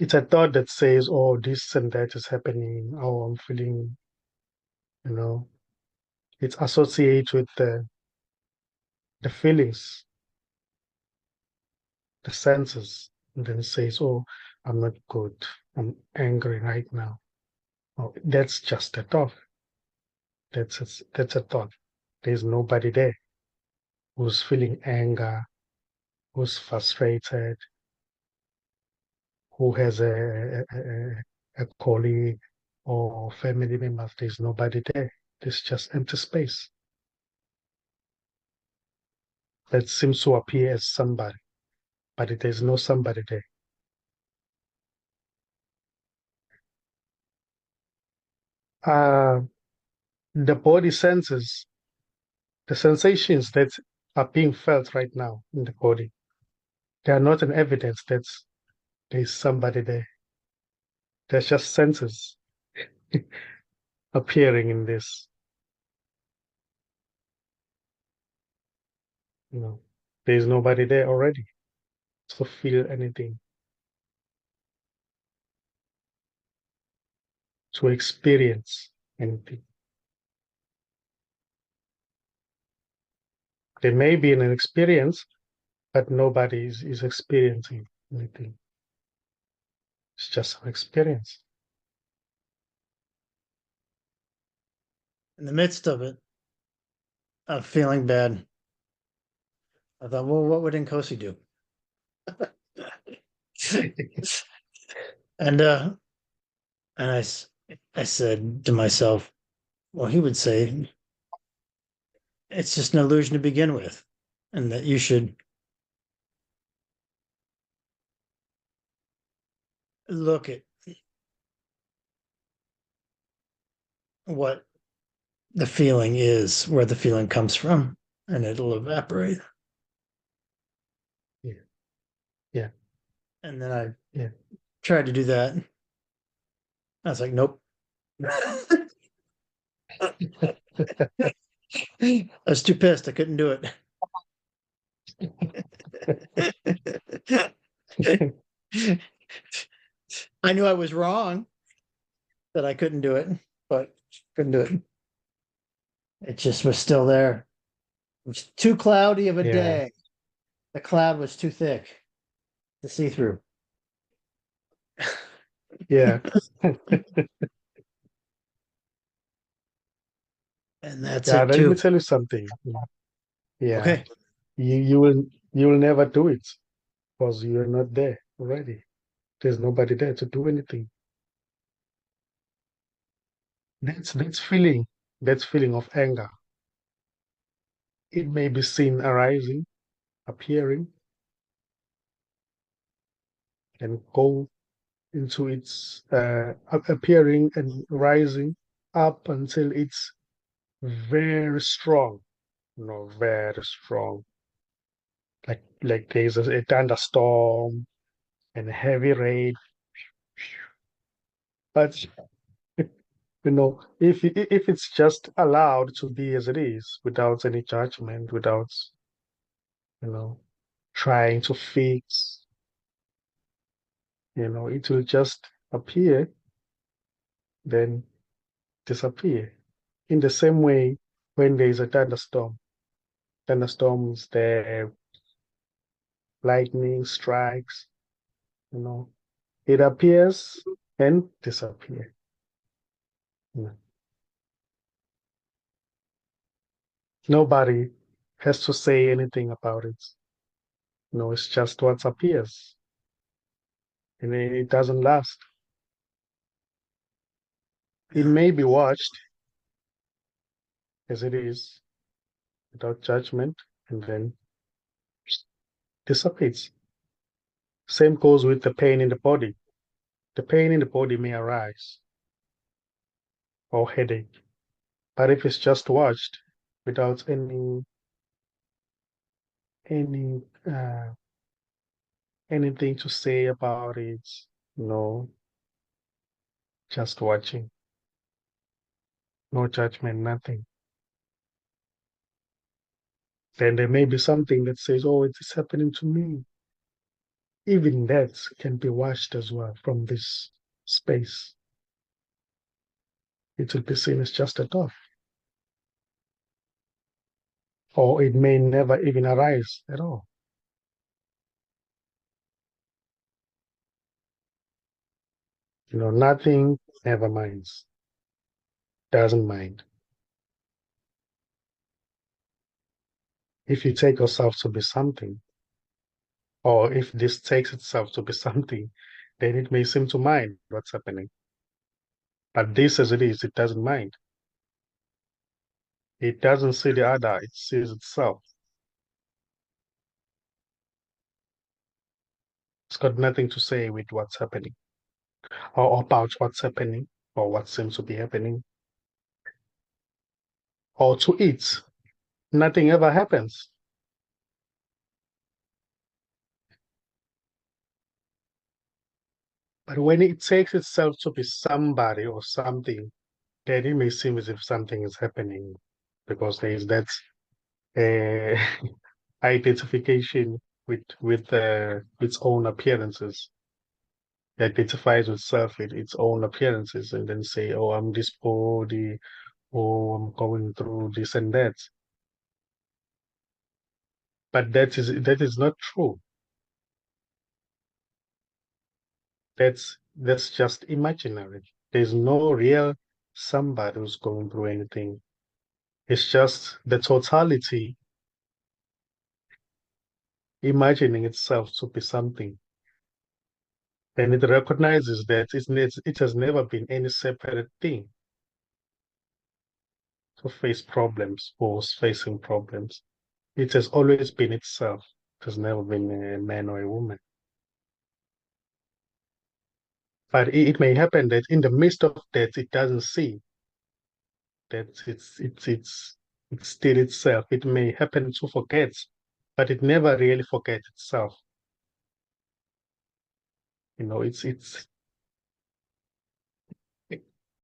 It's a thought that says, oh, this and that is happening. Oh, I'm feeling, you know, it's associated with the feelings, the senses. And then it says, oh, I'm not good. I'm angry right now. Oh, that's just a thought. That's a thought. There's nobody there who's feeling anger, who's frustrated, who has a colleague or family members. There's nobody there. There's just empty space that seems to appear as somebody, but there's no somebody there. Uh, the body senses the sensations that are being felt right now in the body. They are not an evidence that there's somebody there. There's just senses appearing in this. You know, there's nobody there already to feel anything, to experience anything. There may be an experience, but nobody is experiencing anything. It's just an experience. In the midst of it, of feeling bad, I thought, well, what would Nkosi do? and and I said to myself, well, he would say it's just an illusion to begin with, and that you should look at what the feeling is, where the feeling comes from, and it'll evaporate. Yeah, yeah, And then I yeah. tried to do that. I was like, nope. I was too pissed. I couldn't do it. I knew I was wrong that I couldn't do it, but couldn't do it. It just was still there. It was too cloudy of a Yeah, day. The cloud was too thick to see through. yeah, And that's yeah. it Let me too. tell you something. Yeah, Okay. you will never do it because you're not there already. There's nobody there to do anything. That's feeling. That's feeling of anger. It may be seen arising, appearing, and go into its appearing and rising up until it's very strong. Very strong. Like there's a thunderstorm and heavy rain. But if it's just allowed to be as it is, without any judgment, without you know trying to fix, it will just appear, then disappear. In the same way, when there is a thunderstorms there, lightning strikes, you know, it appears and disappears. Nobody has to say anything about it. It's just what appears, and it doesn't last. It Yeah. may be watched as it is, without judgment, and then dissipates. Same goes with the pain in the body. The pain in the body may arise, or headache, but if it's just watched without any anything to say about it, no, just watching, no judgment, nothing. Then there may be something that says, "Oh, it is happening to me." even that can be washed as well from this space. It will be seen as just a thought, or it may never even arise at all. Nothing ever minds, doesn't mind. If you take yourself to be something, or if this takes itself to be something, then it may seem to mind what's happening. But this as it is, it doesn't mind. It doesn't see the other, it sees itself. It's got nothing to say with what's happening, or about what's happening, or what seems to be happening. Or to it, nothing ever happens. But when it takes itself to be somebody or something, then it may seem as if something is happening because there is that uh, identification with its own appearances. It identifies with self with its own appearances, and then say, "Oh, I'm this body. Oh, I'm going through this and that." But that is not true. That's just imaginary. There's no real somebody who's going through anything. It's just the totality imagining itself to be something. And it recognizes that it has never been any separate thing to face problems or is facing problems. It has always been itself. It has never been a man or a woman. But it may happen that in the midst of that, it doesn't see that it's still itself. It may happen to forget, but it never really forgets itself. It's